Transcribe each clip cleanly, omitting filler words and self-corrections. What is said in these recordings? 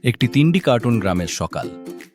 একটি তিনডি কার্টুন গ্রামের সকাল।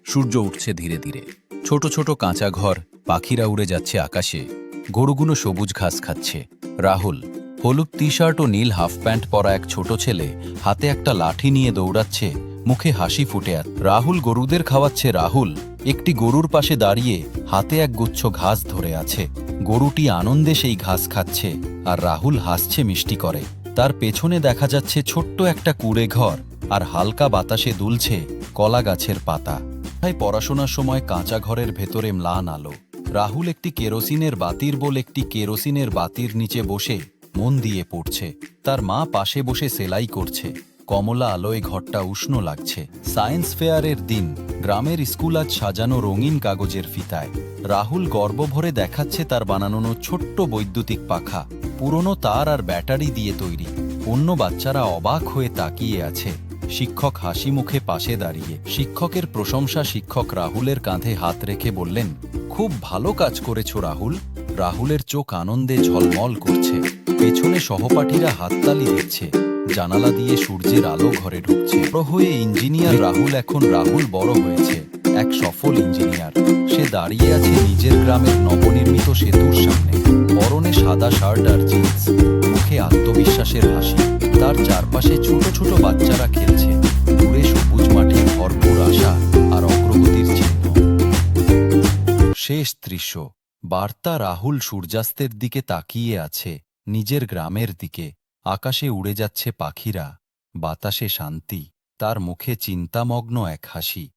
সূর্য উঠছে ধীরে ধীরে। ছোট ছোট কাঁচা ঘর, পাখিরা উড়ে যাচ্ছে আকাশে। গরুগুলো সবুজ ঘাস খাচ্ছে। রাহুল, হলুদ টি শার্ট ও নীল হাফ প্যান্ট পরা এক ছোট ছেলে, হাতে একটা লাঠি নিয়ে দৌড়াচ্ছে, মুখে হাসি ফুটে আছে। রাহুল গরুদের খাওয়াচ্ছে। রাহুল একটি গরুর পাশে দাঁড়িয়ে হাতে এক গুচ্ছ ঘাস ধরে আছে। গরুটি আনন্দে সেই ঘাস খাচ্ছে, আর রাহুল হাসছে মিষ্টি করে। তার পেছনে দেখা যাচ্ছে ছোট্ট একটা কুঁড়ে ঘর, আর হালকা বাতাসে দুলছে কলা গাছের পাতা। তাই পড়াশোনার সময় কাঁচা ঘরের ভেতরে ম্লান আলো। রাহুল একটি কেরোসিনের বাতির নিচে বসে মন দিয়ে পড়ছে। তার মা পাশে বসে সেলাই করছে। কমলা আলোয় ঘরটা উষ্ণ লাগছে। সায়েন্স ফেয়ারের দিন। গ্রামের স্কুল আজ সাজানো রঙিন কাগজের ফিতায়। রাহুল গর্ব ভরে দেখাচ্ছে তার বানানো ছোট্ট বৈদ্যুতিক পাখা, পুরনো তার আর ব্যাটারি দিয়ে তৈরি। অন্য বাচ্চারা অবাক হয়ে তাকিয়ে আছে। শিক্ষক হাসি মুখে পাশে দাঁড়িয়ে। শিক্ষকের প্রশংসা। শিক্ষক রাহুলের কাঁধে হাত রেখে বললেন, খুব ভালো কাজ করেছো রাহুল। রাহুলের চোখ আনন্দে ঝলমল করছে। পেছনে সহপাঠীরা হাততালি দিচ্ছে। জানালা দিয়ে সূর্যের আলো ঘরে ঢুকছে। বড় হয়ে ইঞ্জিনিয়ার রাহুল। এখন রাহুল বড় হয়েছে এক সফল ইঞ্জিনিয়ার। সে দাঁড়িয়ে আছে নিজের গ্রামের নবনির্মিত সেতুর সামনে। পরনে সাদা শার্ট আর জিন্স, মুখে আত্মবিশ্বাসের হাসি। তার চারপাশে ছোট ছোট বাচ্চারা খেলছে। দূরে সবুজ মাঠে ভরপুর আশা আর অগ্রগতির চিহ্ন। শেষ দৃশ্য। বার্তা। রাহুল সূর্যাস্তের দিকে তাকিয়ে আছে, নিজের গ্রামের দিকে। আকাশে উড়ে যাচ্ছে পাখিরা, বাতাসে শান্তি, তার মুখে চিন্তামগ্ন এক হাসি।